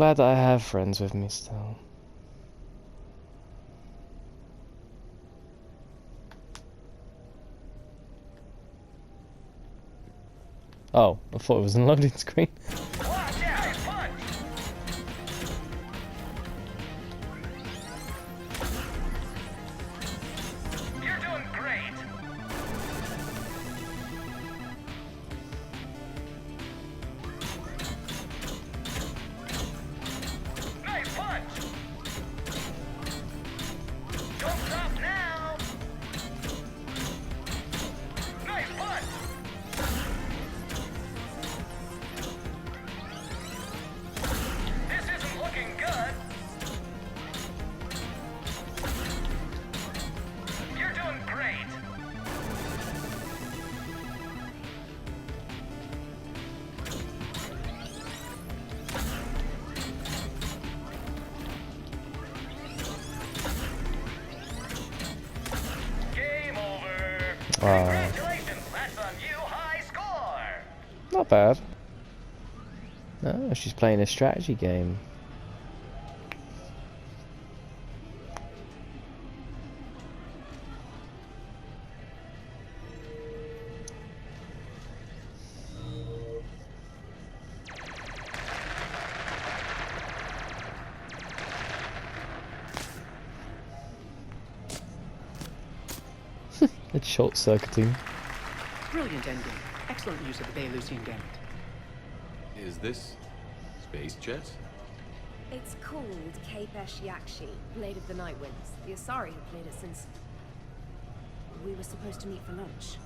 glad that I have friends with me still. Oh, I thought it was a loading screen. Congratulations, that's a new high score. Not bad. Oh, she's playing a strategy game. It's short circuiting. Brilliant ending. Excellent use of the Belarusian gambit. Is this space chess? It's called Kapesh Yakshi, Blade of the Night Winds. The Asari have played it since... we were supposed to meet for lunch.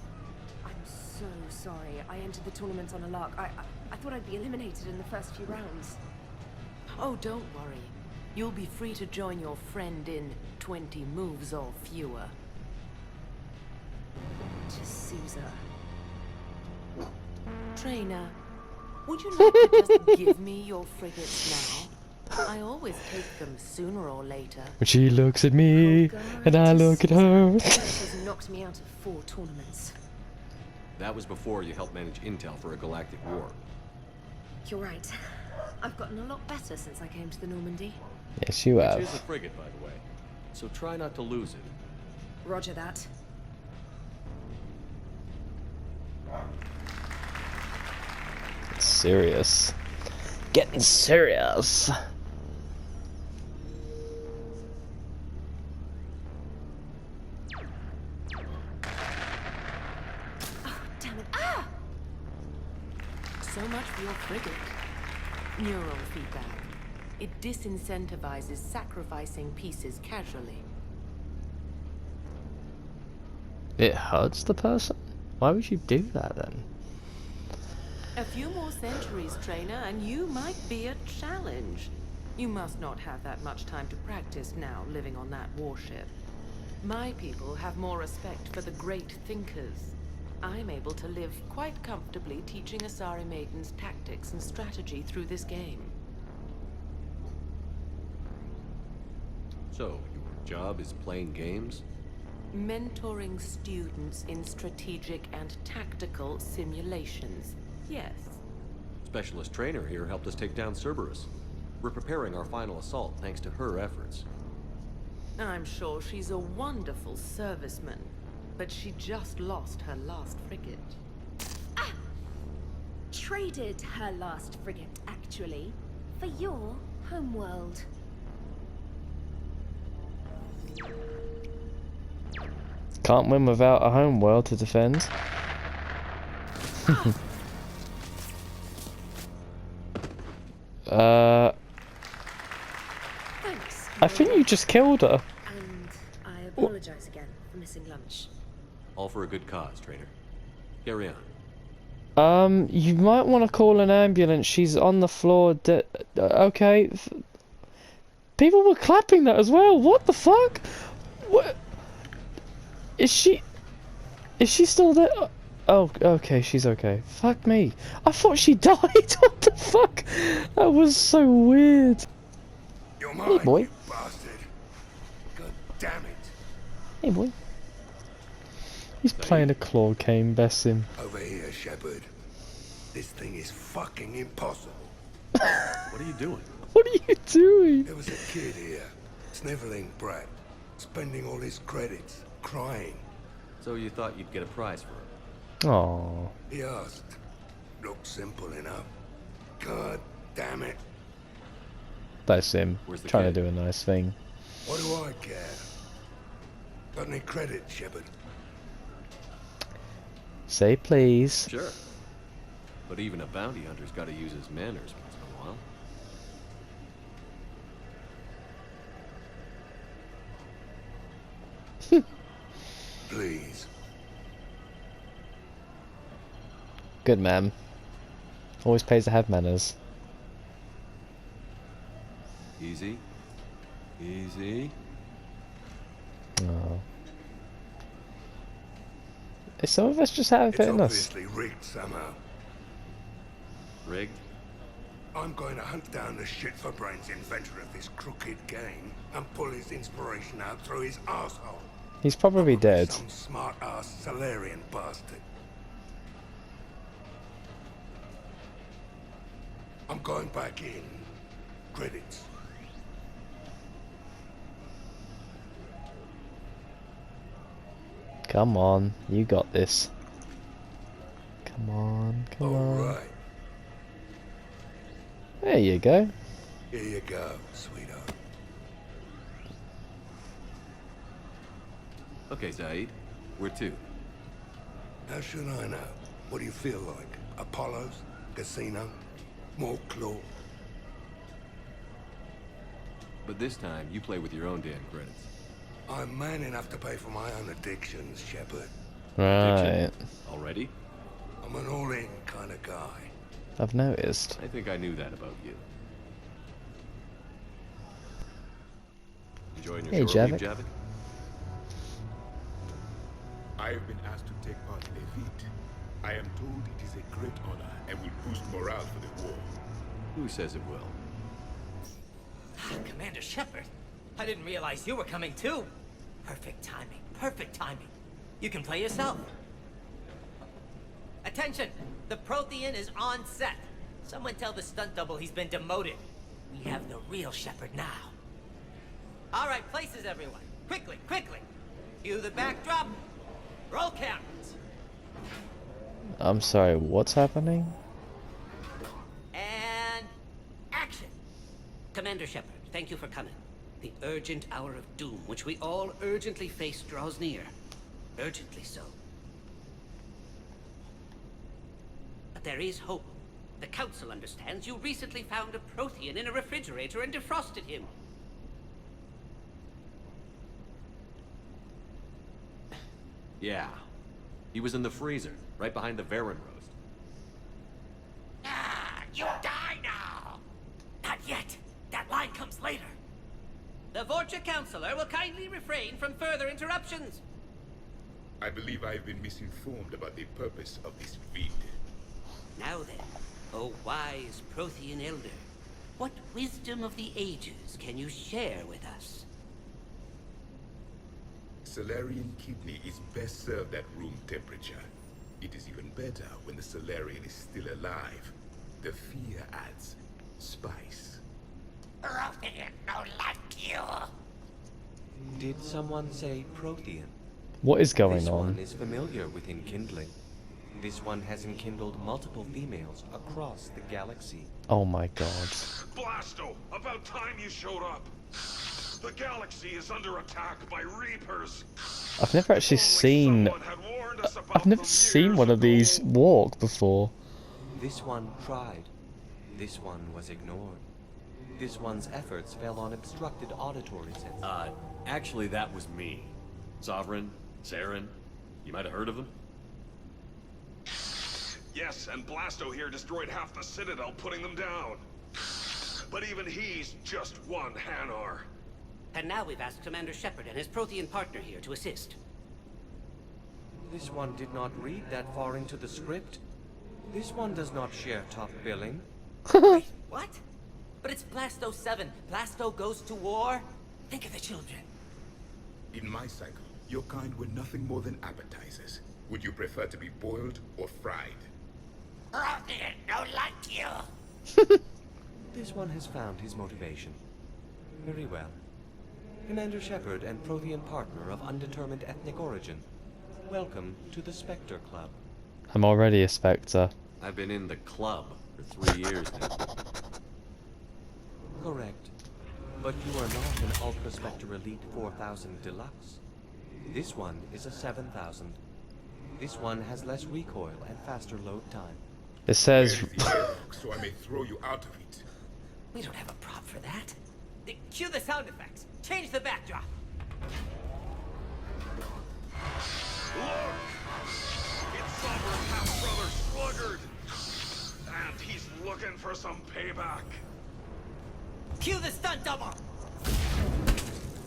I'm so sorry. I entered the tournament on a lark. I thought I'd be eliminated in the first few rounds. Oh, don't worry. You'll be free to join your friend in 20 moves or fewer. To Caesar. Trainer, would you like to just give me your frigates now? I always take them sooner or later. When she looks at me, and I look at her. She's knocked me out of 4 tournaments. That was before you helped manage intel for a galactic war. You're right. I've gotten a lot better since I came to the Normandy. Yes, you have. Which is a frigate, by the way. So try not to lose it. Roger that. It's serious. Getting serious. Oh, damn it. Ah! So much for your frigate. Neural feedback. It disincentivizes sacrificing pieces casually. It hurts the person? Why would you do that then? A few more centuries, trainer, and you might be a challenge. You must not have that much time to practice now, living on that warship. My people have more respect for the great thinkers. I'm able to live quite comfortably teaching Asari maidens tactics and strategy through this game. So, your job is playing games? Mentoring students in strategic and tactical simulations. Yes. Specialist trainer here helped us take down Cerberus. We're preparing our final assault thanks to her efforts. I'm sure she's a wonderful serviceman, but she just lost her last frigate. Ah! Traded her last frigate, actually, for your homeworld. Can't win without a home world to defend. Thanks. I think you just killed her. And I apologize again for missing lunch. All for a good cause, trainer. Carry on. You might want to call an ambulance. She's on the floor. Okay. People were clapping that as well. What the fuck? What? Is she still there? Oh, okay, she's okay. Fuck me. I thought she died. What the fuck? That was so weird. You're Hey, mine, boy. you bastard. God damn it. Hey, boy. He's playing a claw game, bless him. Over here, Shepard. This thing is fucking impossible. What are you doing? What are you doing? There was a kid here, sniveling brat, spending all his credits, crying. So you thought you'd get a prize for him? Oh, He asked. Looked simple enough. God damn it. bless him. Where's the Trying kid? to do a nice thing. What do I care? Got any credit, Shepard? Say please. Sure. But even a bounty hunter's got to use his manners once in a while. Please. Good man. Always pays to have manners. Easy. Easy. Oh. Some of us just have It's it in us. obviously rigged somehow. Rigged? I'm going to hunt down the shit-for-brains inventor of this crooked game and pull his inspiration out through his asshole. He's probably dead. Some smart-ass Solarian bastard. I'm going back in. Credits. Come on, you got this. Come on, come on. Alright. There you go. Here you go, sweetheart. Okay, Zaid. Where to? How should I know? What do you feel like? Apollo's? Casino? More claw? But this time, you play with your own damn credits. I'm man enough to pay for my own addictions, Shepard. Right. Already? I'm an all-in kind of guy. I've noticed. I think I knew that about you. Enjoying your Hey, shore leave, Javik. Javik? I have been asked to take part in a feat. I am told it is a great honor and will boost morale for the war. Who says it will? Commander Shepard, I didn't realize you were coming too. Perfect timing, perfect timing. You can play yourself. Attention! The Prothean is on set. Someone tell the stunt double he's been demoted. We have the real Shepard now. All right, places everyone. Quickly, quickly. Cue the backdrop. Roll cameras. I'm sorry, what's happening? And action. Commander Shepard, thank you for coming. The urgent hour of doom, which we all urgently face, draws near. Urgently so. But there is hope. The Council understands you recently found a Prothean in a refrigerator and defrosted him. Yeah. He was in the freezer, right behind the Varen roast. Ah, you die now! Not yet. That line comes later. The Vorcha Councilor will kindly refrain from further interruptions. I believe I have been misinformed about the purpose of this feat. Now then, O wise Prothean Elder, what wisdom of the ages can you share with us? Solarian kidney is best served at room temperature. It is even better when the Solarian is still alive. The fear adds spice. Prothean don't like you. Did someone say Prothean? What is going This on? one is familiar with enkindling. This one has enkindled multiple females across the galaxy. Oh my god. Blasto, about time you showed up. The galaxy is under attack by Reapers. I've never actually If only seen... someone had warned us about I've never them seen years one of these ago. walk before. This one tried. This one was ignored. This one's efforts fell on obstructed auditory senses. Actually, that was me. Sovereign, Saren, you might have heard of them? Yes, and Blasto here destroyed half the Citadel, putting them down. But even he's just one Hanar. And now we've asked Commander Shepard and his Prothean partner here to assist. This one did not read that far into the script. This one does not share top billing. Wait, what? But it's Blasto 7. Blasto goes to war? Think of the children. In my cycle, your kind were nothing more than appetizers. Would you prefer to be boiled or fried? Prothean don't like you. This one has found his motivation. Very well. Commander Shepard and Prothean partner of undetermined ethnic origin. Welcome to the Spectre Club. I'm already a Spectre. I've been in the club for 3 years now. Correct. But you are not an Ultra Spectre Elite 4000 Deluxe. This one is a 7000. This one has less recoil and faster load time. It says... Where is the airlock so I may throw you out of it? We don't have a prop for that. Cue the sound effects. Change the backdrop. Look! It's Sovereign half-brother Sluggard! And he's looking for some payback. Cue the stunt double.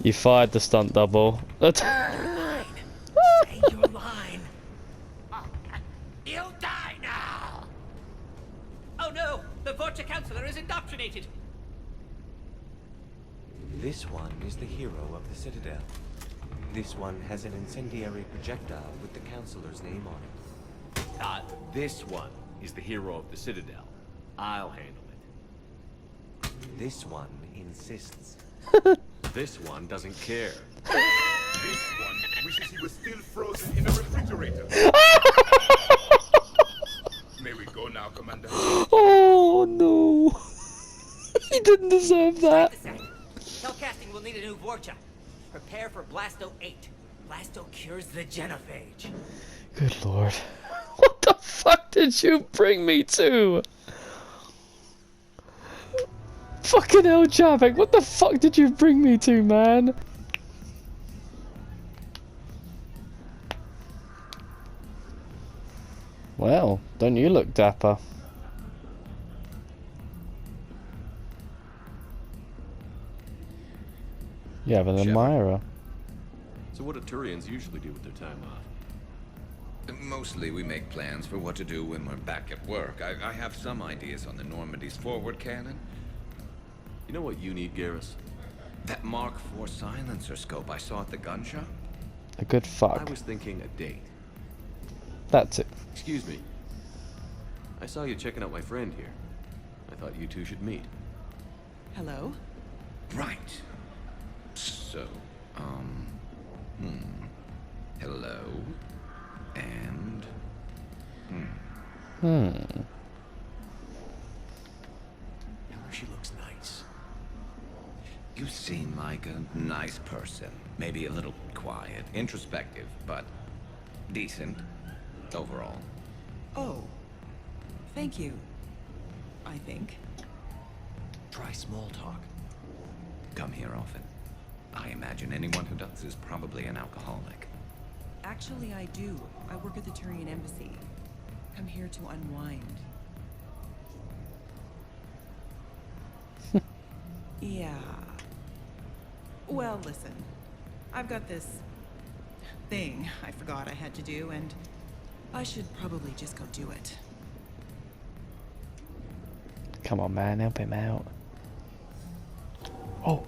You fired the stunt double. Line. Say your line. You'll die now. Oh no! The Vorcha Counselor is indoctrinated. This one is the hero of the Citadel. This one has an incendiary projectile with the Counselor's name on it. This one is the hero of the Citadel. I'll handle it. This one insists. This one doesn't care. This one wishes he was still frozen in a refrigerator. May we go now, Commander? Oh no! He didn't deserve that. Cellcasting will need a new Vorcha. Prepare for Blasto 8. Blasto cures the genophage. Good lord. What the fuck did you bring me to? Fucking hell, Javik, what the fuck did you bring me to, man? Well, don't you look dapper? You have an Shepard. admirer. So what do Turians usually do with their time off? Mostly we make plans for what to do when we're back at work. I have some ideas on the Normandy's forward cannon. You know what you need, Garrus? That Mark IV silencer scope I saw at the gun shop? A good fuck. I was thinking a date. That's it. Excuse me. I saw you checking out my friend here. I thought you two should meet. Hello? Right. So, hello. And, She looks nice. You seem like a nice person. Maybe a little quiet, introspective, but decent overall. Oh. Thank you. I think. Try small talk. Come here often. I imagine anyone who does is probably an alcoholic. Actually, I do. I work at the Turian embassy. I'm here to unwind. Yeah. Well, listen. I've got this thing I forgot I had to do, and I should probably just go do it. Come on, man, help him out. Oh.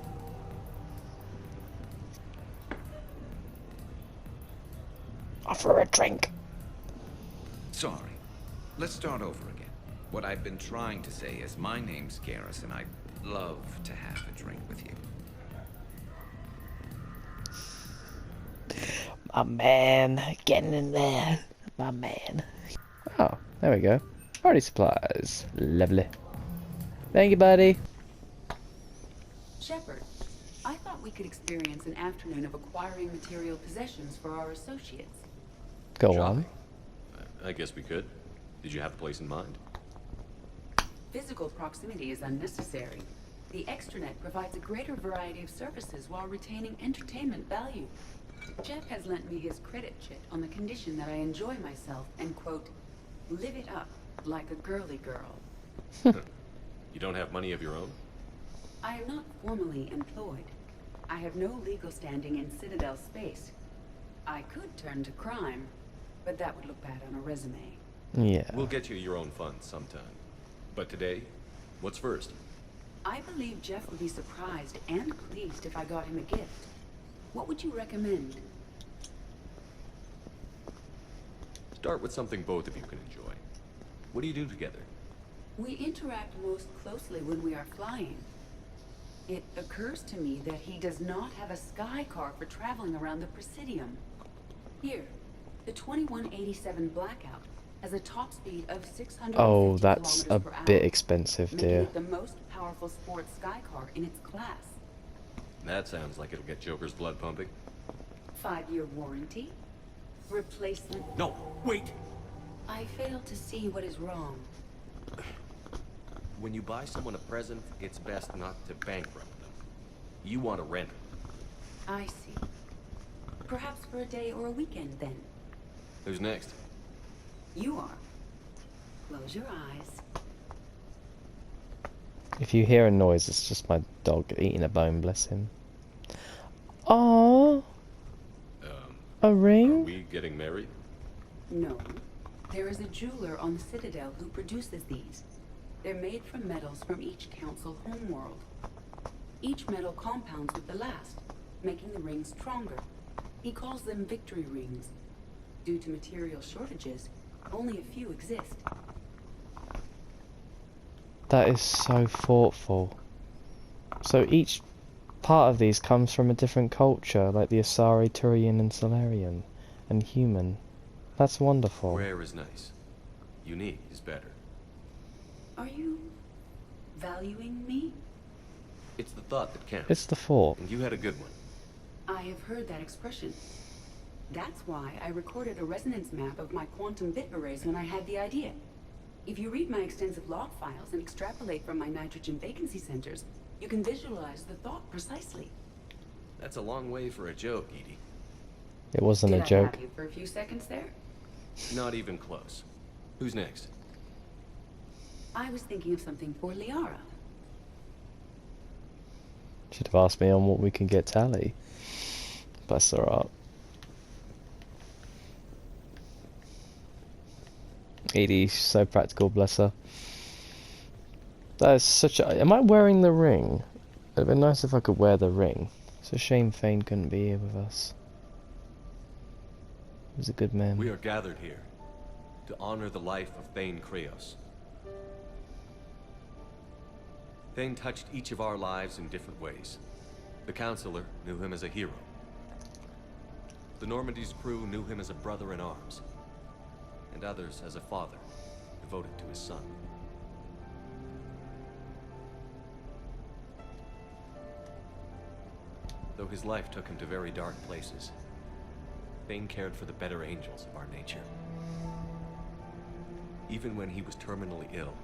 Offer a drink. Sorry. Let's start over again. What I've been trying to say is my name's Garrus, and I'd love to have a drink with you. My man, getting in there. My man. Oh, there we go. Party supplies. Lovely. Thank you, buddy. Shepard, I thought we could experience an afternoon of acquiring material possessions for our associates. Go on. I guess we could. Did you have a place in mind? Physical proximity is unnecessary. The extranet provides a greater variety of services while retaining entertainment value. Jeff has lent me his credit chit on the condition that I enjoy myself and, quote, live it up like a girly girl. You don't have money of your own? I am not formally employed. I have no legal standing in Citadel space. I could turn to crime, but that would look bad on a resume. Yeah. We'll get you your own funds sometime. But today, what's first? I believe Jeff would be surprised and pleased if I got him a gift. What would you recommend? Start with something both of you can enjoy. What do you do together? We interact most closely when we are flying. It occurs to me that he does not have a sky car for traveling around the Presidium. Here, the 2187 Blackout has a top speed of 650 Oh, that's kilometers a per hour, bit expensive, making dear. it the most powerful sports sky car in its class. That sounds like it'll get Joker's blood pumping. 5-year warranty. Replacement. No, wait! I fail to see what is wrong. When you buy someone a present, it's best not to bankrupt them. You want to rent it. I see. Perhaps for a day or a weekend, then. Who's next? You are. Close your eyes. If you hear a noise, it's just my dog eating a bone, bless him. Aww. A ring? Are we getting married? No. There is a jeweler on the Citadel who produces these. They're made from metals from each council homeworld. Each metal compounds with the last, making the rings stronger. He calls them victory rings. Due to material shortages, only a few exist. That is so thoughtful. So each part of these comes from a different culture, like the Asari, Turian, and Solarian, and human. That's wonderful. Rare is nice. Unique is better. Are you valuing me? It's the thought that counts. It's the thought. And you had a good one. I have heard that expression. That's why I recorded a resonance map of my quantum bit arrays when I had the idea. If you read my extensive log files and extrapolate from my nitrogen vacancy centers, you can visualize the thought precisely. That's a long way for a joke, Edie. It wasn't Did a joke. I have you for a few seconds there? Not even close. Who's next? I was thinking of something for Liara. Should have asked me on what we can get Tally. Bless her up. Edie, she's so practical, bless her. That is such a... Am I wearing the ring? It'd be nice if I could wear the ring. It's a shame Thane couldn't be here with us. He was a good man. We are gathered here to honor the life of Thane Kreos. Thane touched each of our lives in different ways. The Counselor knew him as a hero. The Normandy's crew knew him as a brother in arms. And others as a father, devoted to his son. Though his life took him to very dark places, Thane cared for the better angels of our nature. Even when he was terminally ill,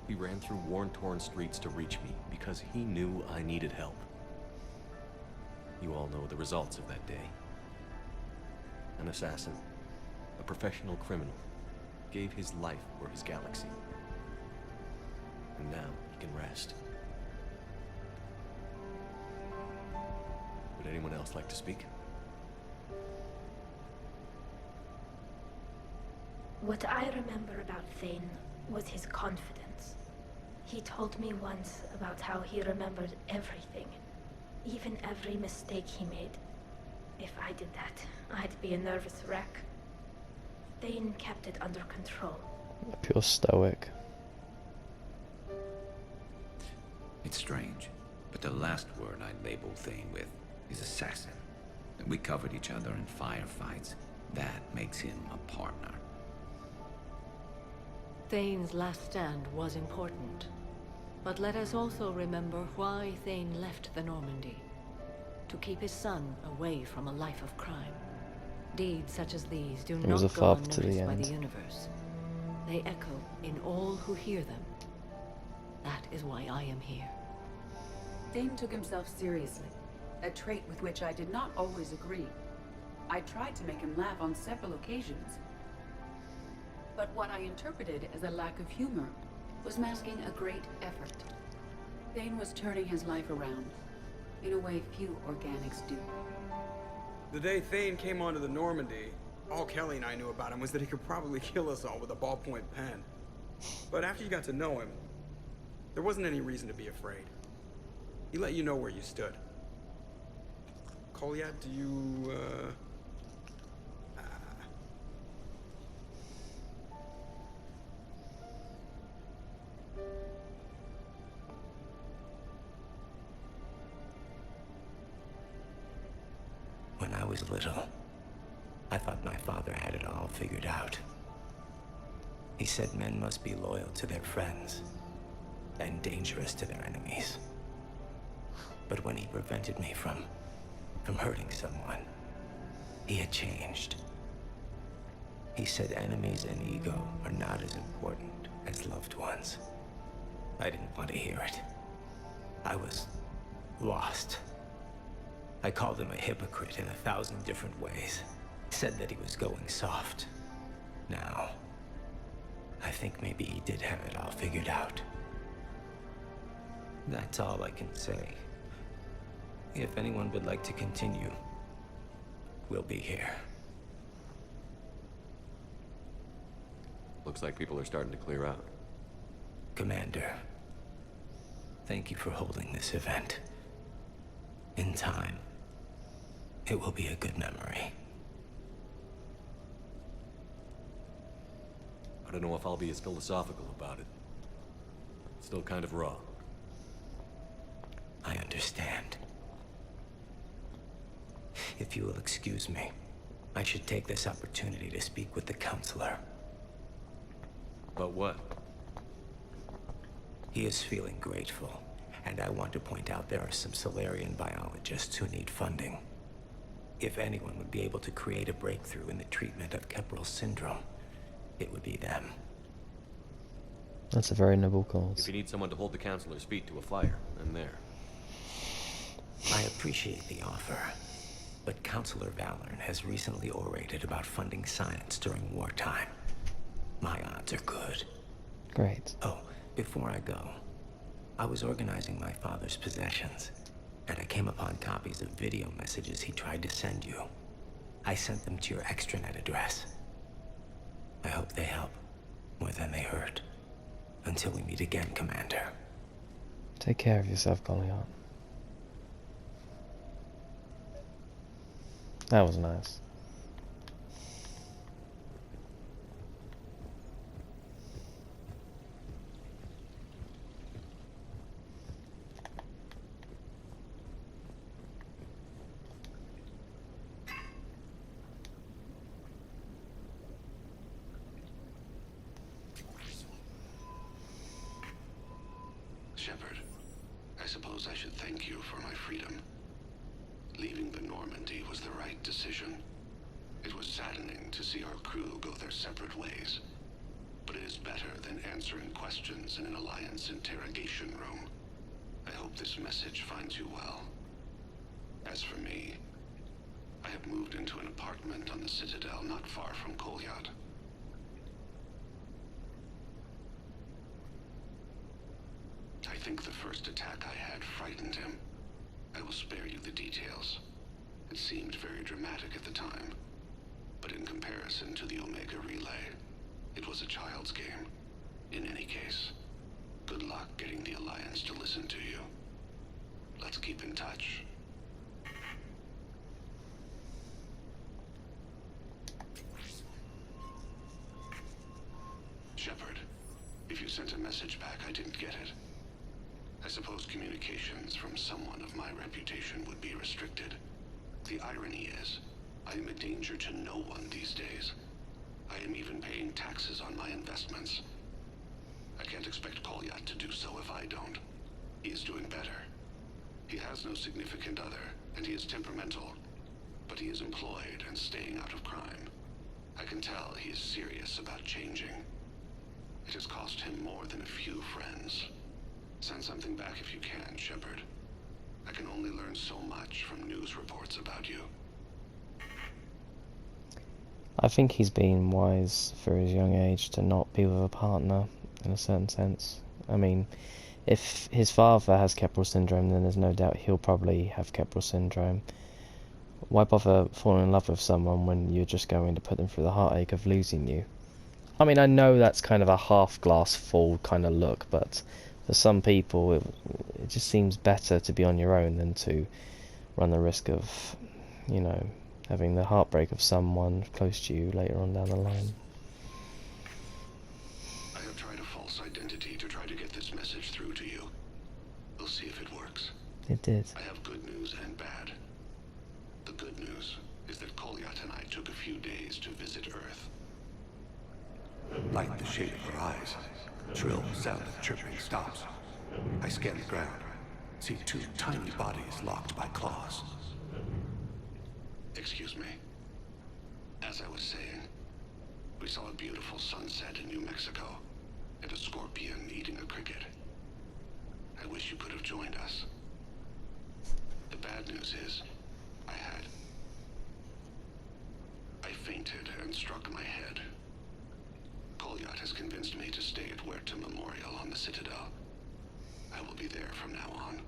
he ran through worn-torn streets to reach me because he knew I needed help. You all know the results of that day. An assassin, a professional criminal, gave his life for his galaxy. And now he can rest. Would anyone else like to speak? What I remember about Thane was his confidence. He told me once about how he remembered everything, even every mistake he made. If I did that, I'd be a nervous wreck. Thane kept it under control. Pure stoic. It's strange, but the last word I label Thane with is assassin. We covered each other in firefights. That makes him a partner. Thane's last stand was important. But let us also remember why Thane left the Normandy. To keep his son away from a life of crime. Deeds such as these do It was a not go fob to the unnoticed by end. the universe. They echo in all who hear them. That is why I am here. Thane took himself seriously, a trait with which I did not always agree. I tried to make him laugh on several occasions. But what I interpreted as a lack of humor was masking a great effort. Thane was turning his life around, in a way few organics do. The day Thane came onto the Normandy, all Kelly and I knew about him was that he could probably kill us all with a ballpoint pen. But after you got to know him, there wasn't any reason to be afraid. He let you know where you stood. Kolyat, do you, When I was little, I thought my father had it all figured out. He said men must be loyal to their friends and dangerous to their enemies. But when he prevented me from hurting someone, he had changed. He said enemies and ego are not as important as loved ones. I didn't want to hear it. I was lost. I called him a hypocrite in 1,000 different ways. Said that he was going soft. Now, I think maybe he did have it all figured out. That's all I can say. If anyone would like to continue, we'll be here. Looks like people are starting to clear out. Commander, thank you for holding this event. In time, it will be a good memory. I don't know if I'll be as philosophical about it. Still kind of raw. I understand. If you will excuse me, I should take this opportunity to speak with the counselor. About what? He is feeling grateful, and I want to point out there are some Solarian biologists who need funding. If anyone would be able to create a breakthrough in the treatment of Kepral syndrome, it would be them. That's a very noble cause. If you need someone to hold the counselor's feet to a fire, I'm there. I appreciate the offer, but Counselor Valorn has recently orated about funding science during wartime. My odds are good. Great. Oh, before I go, I was organizing my father's possessions, and I came upon copies of video messages he tried to send you. I sent them to your extranet address. I hope they help more than they hurt. Until we meet again, Commander. Take care of yourself, Goliath. That was nice. Shepard, I suppose I should thank you for my freedom. Leaving the Normandy was the right decision. It was saddening to see our crew go their separate ways. But it is better than answering questions in an Alliance interrogation room. I hope this message finds you well. As for me, I have moved into an apartment on the Citadel not far from Kolyat. I think the first attack I had frightened him. I will spare you the details. It seemed very dramatic at the time, but in comparison to the Omega Relay, it was a child's game. In any case, good luck getting the Alliance to listen to you. Let's keep in touch. Shepard, if you sent a message back, I didn't get it. I suppose communications from someone of my reputation would be restricted. The irony is, I am a danger to no one these days. I am even paying taxes on my investments. I can't expect Kolyat to do so if I don't. He is doing better. He has no significant other, and he is temperamental. But he is employed and staying out of crime. I can tell he is serious about changing. It has cost him more than a few friends. Send something back if you can, Shepard. I can only learn so much from news reports about you. I think he's been wise for his young age to not be with a partner, in a certain sense. I mean, if his father has Kepral syndrome, then there's no doubt he'll probably have Kepral syndrome. Why bother falling in love with someone when you're just going to put them through the heartache of losing you? I mean, I know that's kind of a half glass full kind of look, but for some people, it just seems better to be on your own than to run the risk of, you know, having the heartbreak of someone close to you later on down the line. I have tried a false identity to try to get this message through to you. We'll see if it works. It did. I have good news and bad. The good news took a few days to visit Earth. Like the shade of her eyes. Shrill sound of chirping stops. I scan the ground. See two tiny bodies locked by claws. Excuse me. As I was saying, we saw a beautiful sunset in New Mexico, and a scorpion eating a cricket. I wish you could have joined us. The bad news is, I fainted and struck my head. Kolyat has convinced me to stay at Huerta Memorial on the Citadel. I will be there from now on.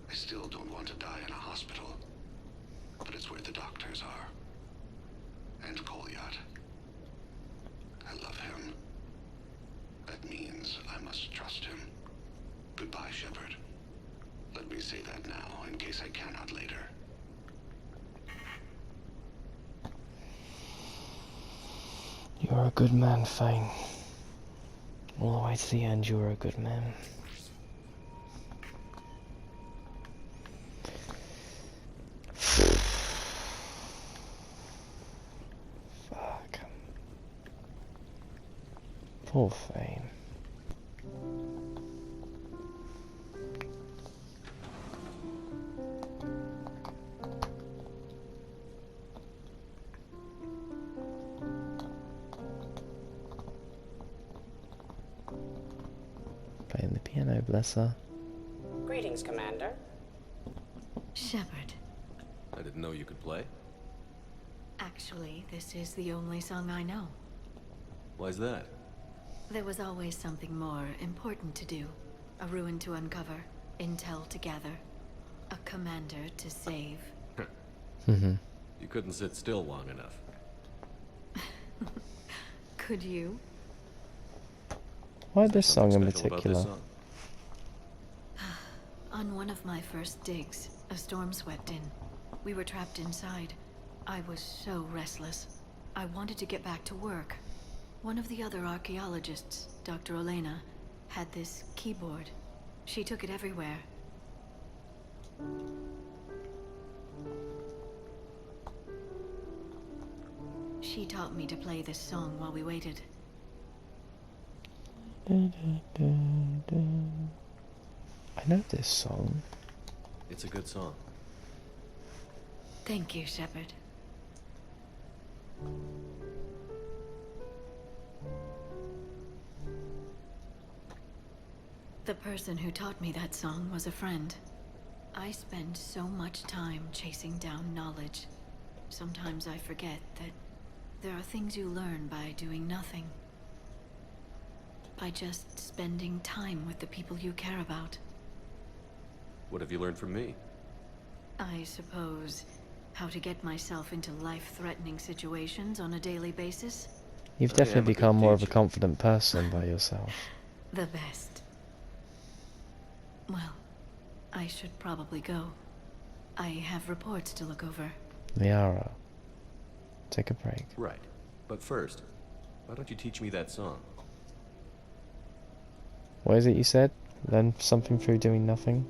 I still don't want to die in a hospital, but it's where the doctors are. And Kolyat. I love him. That means I must trust him. Goodbye, Shepard. Let me say that now, in case I cannot later. You're a good man, Thane. All the way to the end, you're a good man. Fuck. Poor Thane. Playing the piano, bless her. Greetings, Commander. Shepard. I didn't know you could play. Actually, this is the only song I know. Why's that? There was always something more important to do. A ruin to uncover, intel to gather, a commander to save. You couldn't sit still long enough. Could you? Why this song in Special about this particular? song? On one of my first digs, a storm swept in. We were trapped inside. I was so restless. I wanted to get back to work. One of the other archaeologists, Dr. Elena, had this keyboard. She took it everywhere. She taught me to play this song while we waited. I know this song. It's a good song. Thank you, Shepard. The person who taught me that song was a friend. I spend so much time chasing down knowledge. Sometimes I forget that there are things you learn by doing nothing. By just spending time with the people you care about. What have you learned from me? I suppose how to get myself into life-threatening situations on a daily basis. You've I am definitely a good become more of a teacher. confident person by yourself. The best. Well, I should probably go. I have reports to look over. Liara, take a break. Right. But first, why don't you teach me that song? What is it you said? Learn something through doing nothing?